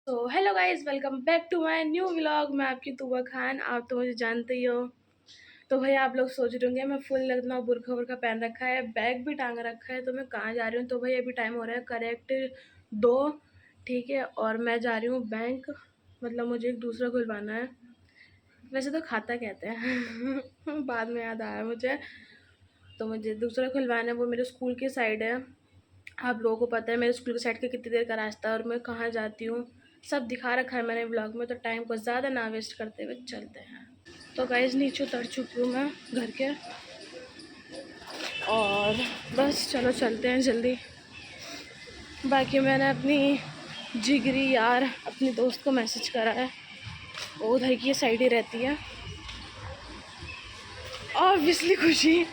तो hello guys, welcome back to my new vlog. मैं आपकी तूबा खान, आप तो मुझे जानते ही हो। तो भाई आप लोग सोच रहे होंगे मैं फुल इतना बुरखा बुरखा पहन रखा है, बैग भी टांग रखा है, तो मैं कहाँ जा रही हूँ। तो भाई अभी टाइम हो रहा है करेक्ट 2, ठीक है। और मैं जा रही हूँ बैंक, मतलब मुझे एक दूसरा खुलवाना है। वैसे तो खाता कहते हैं बाद में याद आया मुझे। तो मुझे दूसरा खुलवाना है, वो मेरे स्कूल की साइड है। आप लोगों को पता है मेरे स्कूल की साइड का कितनी देर का रास्ता है और मैं कहाँ जाती हूँ, सब दिखा रखा है मैंने ब्लॉग में। तो टाइम को ज़्यादा ना वेस्ट करते हुए चलते हैं। तो गाइस नीचे उतर चुकी हूँ मैं घर के, और बस चलो चलते हैं जल्दी। बाकी मैंने अपनी जिगरी यार अपनी दोस्त को मैसेज करा है, वो उधर की साइड ही रहती है। ऑब्वियसली खुशी,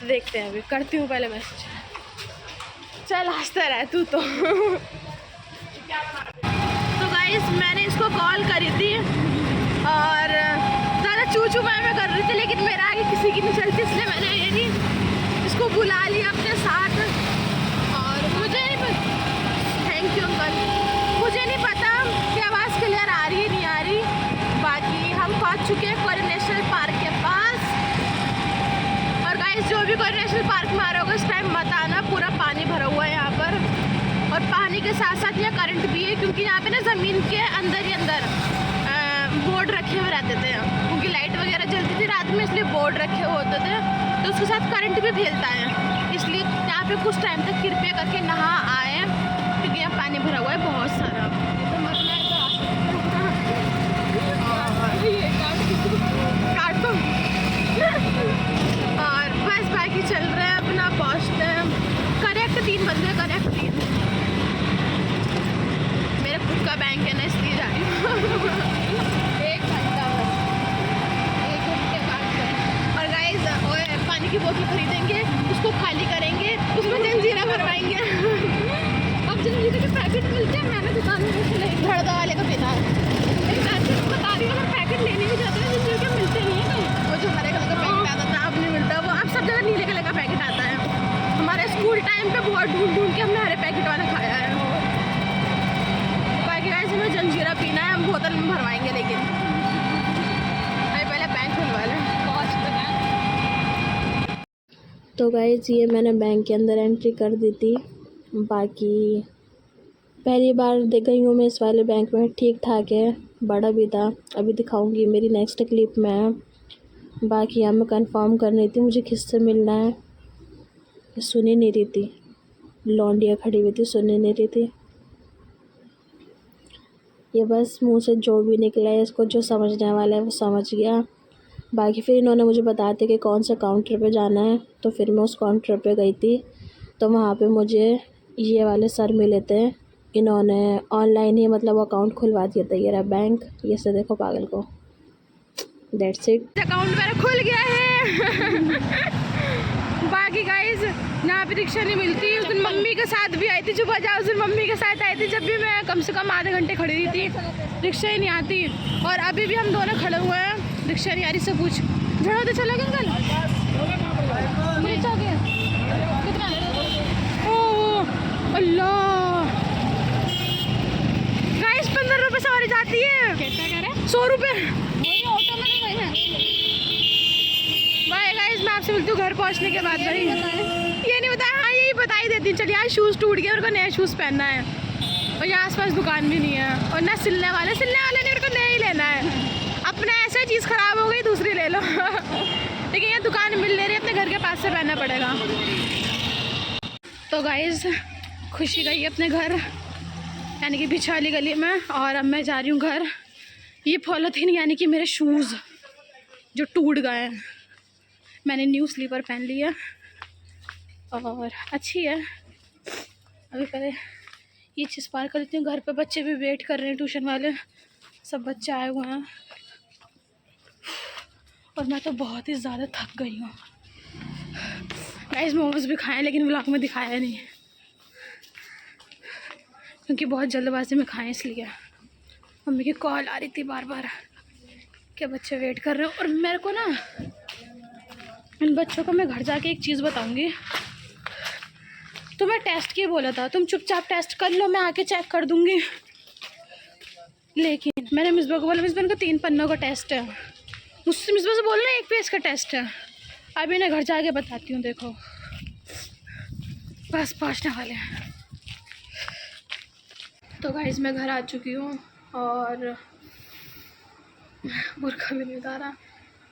देखते हैं अभी करती हूँ पहले मैसेज। चल हंसता रह तू तो गाइस मैंने इसको कॉल करी थी और ज़्यादा चू चू मैं कर रही थी, लेकिन मेरा आगे किसी की नहीं चलती, इसलिए मैंने ये नहीं इसको बुला लिया अपने साथ। और मुझे नहीं पता, थैंक यू अंकल, मुझे नहीं पता कि आवाज़ क्लियर आ रही है नहीं आ रही। बाकी हम पहुंच चुके हैं कोरी नेशनल पार्क के पास। और गाइस जो भी कोरी नेशनल पार्क में आ रहा होगा इस टाइम मत आना, पूरा पानी भरा हुआ है यहाँ पर। और पानी के साथ साथ यहाँ करंट भी है, क्योंकि यहाँ पे ना ज़मीन के अंदर ही अंदर बोर्ड रखे हुए रहते थे, क्योंकि लाइट वगैरह जलती थी रात में, इसलिए बोर्ड रखे हुए होते थे। तो उसके साथ करंट भी फैलता है, इसलिए यहाँ पे कुछ टाइम तक कृपया करके नहा आए, क्योंकि यहाँ पानी भरा हुआ है बहुत सारा। काट दो और बस बाकी चल रहे हैं अपना, पहुँचते हैं करेक्ट 3 बंदे, करेक्ट 3। मेरा खुद का बैंक है ना, इसलिए जा रही हूँ 1 घंटा बस, 1 घंटे बाद। और गाइस पानी की बोतल खरीदेंगे, उसको खाली करेंगे, उसमें जंजीरा भरवाएंगे अब जंजीरे के पैकेट मिलते हैं, मैंने दुकान में से नहीं, भड़का वाले का पीना है। लेकिन बता रही हूँ मैं, पैकेट लेने भी जाते हैं जंजीरे के, मिलते नहीं है। वो जो हरे कलर का पैकेट आता था अब नहीं मिलता, वो अब सब जगह नीले कलर का पैकेट आता है। हमारे स्कूल टाइम पे बहुत ढूंढ ढूंढ के हमने हरे पैकेट वाला खाया है। बाकी गाइस हमें जंजीरा पीना है, हम बोतल में भरवाएंगे, लेकिन अभी पहले बैंक खुलवा लें। तो गाइस ये मैंने बैंक के अंदर एंट्री कर दी थी। बाकी पहली बार देख गई हूँ मैं इस वाले बैंक में, ठीक ठाक है, बड़ा भी था। अभी दिखाऊंगी मेरी नेक्स्ट क्लिप में। बाकी यहाँ मैं कंफर्म करनी थी मुझे किससे मिलना है, सुन ही नहीं रही थी, लौंडिया खड़ी हुई थी, सुन ही नहीं रही थी। ये बस मुंह से जो भी निकला है, इसको जो समझने वाला है वो समझ गया। बाकी फिर इन्होंने मुझे बताया था कि कौन सा काउंटर पे जाना है, तो फिर मैं उस काउंटर पे गई थी। तो वहाँ पे मुझे ये वाले सर मिले थे, इन्होंने ऑनलाइन ही मतलब अकाउंट खुलवा दिया था। ये रहा बैंक, ये से देखो पागल को, दैट्स इट, अकाउंट मेरा खुल गया है बाकी गाइस यहाँ पे रिक्शा नहीं मिलती। उस दिन मम्मी के साथ भी आई थी, सुबह जाओ उस दिन मम्मी के साथ आई थी, जब भी मैं कम से कम आधे घंटे खड़ी रही थी, रिक्शा ही नहीं आती। और अभी भी हम दोनों खड़े हुए हैं, रिक्शा नहीं आ रही। से पूछ झड़ा तो चला गया कल कितना, ओह अल्लाह गाइस 15 रुपये सवारी जाती है, 100 रुपये। बाय गाइस, मैं आपसे मिलती हूँ घर पहुँचने के बाद। भाई ये नहीं बताया, हाँ यही बता ही देती। चलिए यार शूज़ टूट गया, मेरे को नया शूज़ पहनना है, और यहाँ आसपास दुकान भी नहीं है, और ना सिलने वाले ने मेरे को नया ही लेना है। अपना ऐसा चीज़ ख़राब हो गई दूसरी ले लो लेकिन यहाँ दुकान मिल नहीं रही, अपने घर के पास से पहनना पड़ेगा। तो गाइस खुशी गई अपने घर, यानी कि पीछे वाली गली में, और अब मैं जा रही हूँ घर। ये पॉलीथीन यानी कि मेरे शूज़ जो टूट गए हैं, मैंने न्यू स्लीपर पहन ली है और अच्छी है। अभी पहले ये चीज़ पार कर लेती हूँ। घर पे बच्चे भी वेट कर रहे हैं, ट्यूशन वाले सब बच्चे आए हुए हैं, और मैं तो बहुत ही ज़्यादा थक गई हूँ। गाइस मोमोज भी खाए, लेकिन व्लॉग में दिखाया नहीं, क्योंकि बहुत जल्दबाजी में खाएँ, इसलिए। मम्मी की कॉल आ रही थी बार बार कि बच्चे वेट कर रहे हो। और मेरे को ना इन बच्चों को मैं घर जाके एक चीज़ बताऊंगी, तुम्हें टेस्ट की बोला था, तुम चुपचाप टेस्ट कर लो, मैं आके चेक कर दूंगी। लेकिन मैंने मिसबा को बोला, मिसबा का 3 पन्नों का टेस्ट है, मुझसे मिसबा से बोल रहे 1 पेज का टेस्ट है। अभी इन्हें घर जाके बताती हूँ। देखो बस पहुँचने वाले हैं। तो गाइस मैं घर आ चुकी हूँ और बुर्का भी नहीं उतारा।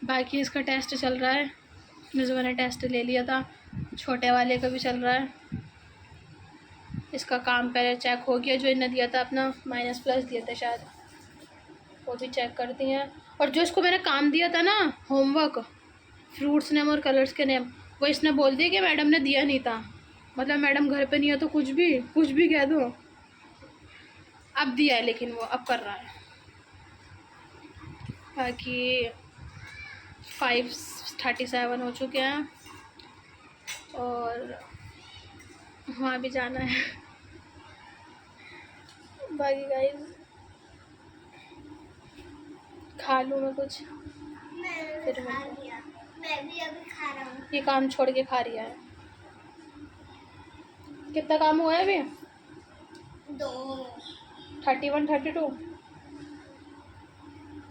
बाकी इसका टेस्ट चल रहा है, मिसबा ने टेस्ट ले लिया था, छोटे वाले का भी चल रहा है। इसका काम पहले चेक हो गया, जो इन्हें दिया था अपना -+ दिया था शायद, वो भी चेक करती हैं। और जो इसको मैंने काम दिया था ना होमवर्क, फ्रूट्स नेम और कलर्स के नेम, वो इसने बोल दिया कि मैडम ने दिया नहीं था। मतलब मैडम घर पे नहीं है तो कुछ भी कह दो। अब दिया है, लेकिन वो अब कर रहा है। बाकी 5:37 हो चुके हैं और वहाँ भी जाना है। बाकी गाइस खा लूँ मैं कुछ, फिर मैं भी अभी खा रहा हूँ। ये काम छोड़ के खा रही है। कितना काम हुआ है अभी? 2 31 32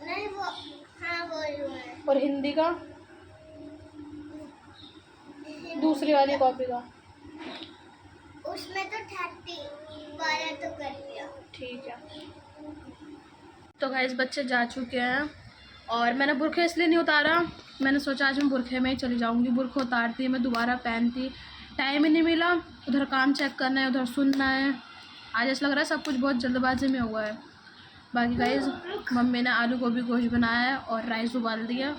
नहीं, वो हाँ वो है। और हिंदी का दूसरी वाली कॉपी का? उसमें तो 30 वाला तो कर लिया। ठीक है। तो गाइस बच्चे जा चुके हैं और मैंने बुरखे इसलिए नहीं उतारा, मैंने सोचा आज मैं बुरखे में ही चली जाऊंगी। बुरखे उतारती मैं दोबारा पहनती, टाइम ही नहीं मिला। उधर काम चेक करना है, उधर सुनना है। आज ऐसा लग रहा है सब कुछ बहुत जल्दबाजी में हुआ है। बाकी गाइस मम्मी ने आलू गोभी गोश्त बनाया है और राइस उबाल दिया।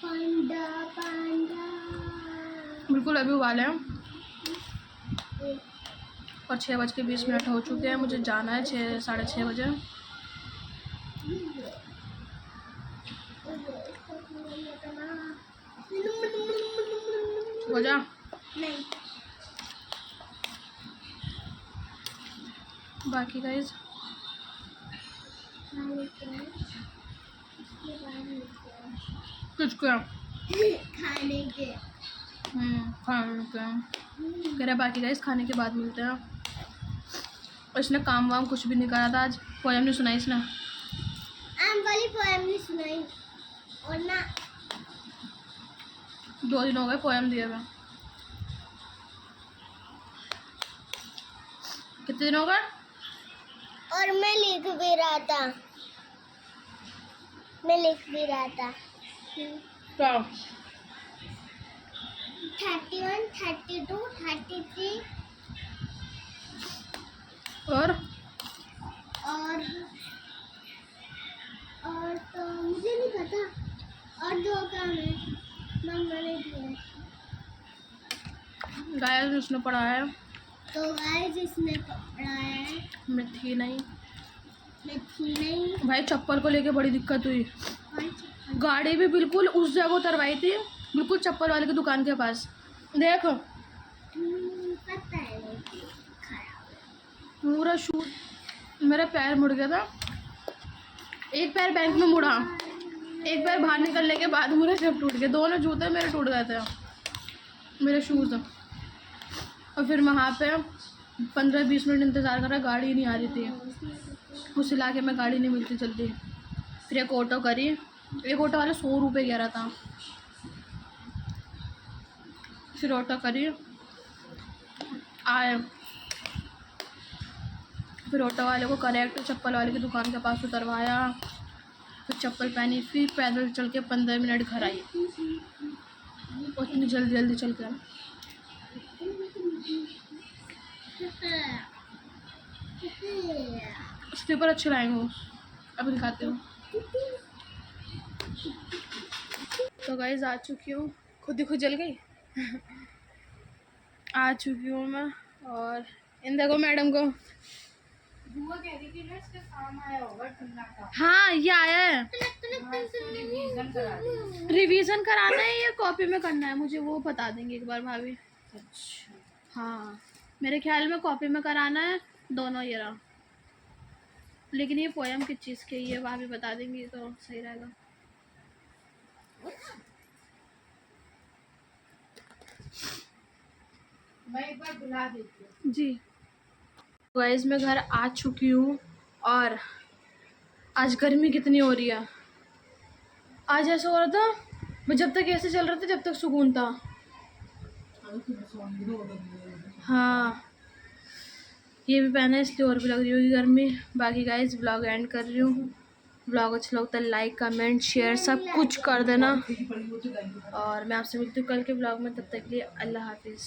पांडा पांडा बिल्कुल अभी उबाले हैं और 6:20 हो चुके हैं। मुझे जाना है 6 साढ़े 6 बजे। हो जा। नहीं। बाकी गाइस कुछ क्या खाने के खाने के कह रहे। बाकी गाइस खाने के बाद मिलते हैं। और इसने काम वाम कुछ भी नहीं करा था आज, पोएम नहीं सुनाई इसने। आम वाली पोएम नहीं सुनाई और ना 2 दिन हो गए पोएम दिए हुए। कितने दिन हो गए? और मैं लिख भी रहा था। क्या? 31 32 33 और तो मुझे नहीं पता। और 2 काम है, मम्मा ने दिया। गाइस उसने पढ़ाया है, तो गाइस इसने पढ़ाया है। मैं थी नहीं नहीं भाई। चप्पल को लेके बड़ी दिक्कत हुई। गाड़ी भी बिल्कुल उस जगह उतरवाई थी, बिल्कुल चप्पल वाले की दुकान के पास। देख पता है पूरा शूज, मेरा पैर मुड़ गया था। एक पैर बैंक में मुड़ा, एक पैर बाहर निकलने के बाद मेरा सब टूट गया। दोनों जूते मेरे टूट गए थे, मेरे शूज़। और फिर वहाँ पे 15-20 मिनट इंतज़ार करा, गाड़ी नहीं आ रही थी। उस इलाके में गाड़ी नहीं मिलती जल्दी। फिर एक ऑटो करी, एक ऑटो वाला 100 रुपये कह रहा था। फिर ऑटो करी आए, फिर ऑटो वाले को करेक्ट चप्पल वाले की दुकान के पास उतरवाया। फिर चप्पल पहनी, फिर पैदल चल के 15 मिनट घर आई। और इतनी जल्दी चल के स्लीपर अच्छे लाएंगे वो, अभी दिखाती हूँ। तो गाइस आ चुकी हूँ, खुद ही खुद जल गई। आ चुकी हूँ मैं और इन देखो मैडम को। बुआ कह रही थी ना इसका काम आया होगा ठंडा का। हाँ ये आया है, रिवीजन करा दी। रिवीजन कराना है या कॉपी में करना है मुझे वो बता देंगे एक बार भाभी। अच्छा हाँ मेरे ख्याल में कॉपी में कराना है दोनों ये रहा। लेकिन ये पोएम किस चीज़ की ये भाभी बता देंगी तो सही रहेगा। मैं एक बार बुला देती हूँ। जी गाइस, मैं घर आ चुकी हूँ और आज गर्मी कितनी हो रही है। आज ऐसा हो रहा था, मैं जब तक ऐसे चल रहा था जब तक सुकून था। हाँ, ये भी पहना है इसलिए और भी लग रही होगी गर्मी। बाकी गाइस ब्लॉग एंड कर रही हूँ। ब्लॉग अच्छा लगता है लाइक कमेंट शेयर सब कुछ कर देना और मैं आपसे मिलती हूँ कल के ब्लॉग में। तब तक के लिए अल्लाह हाफिज़।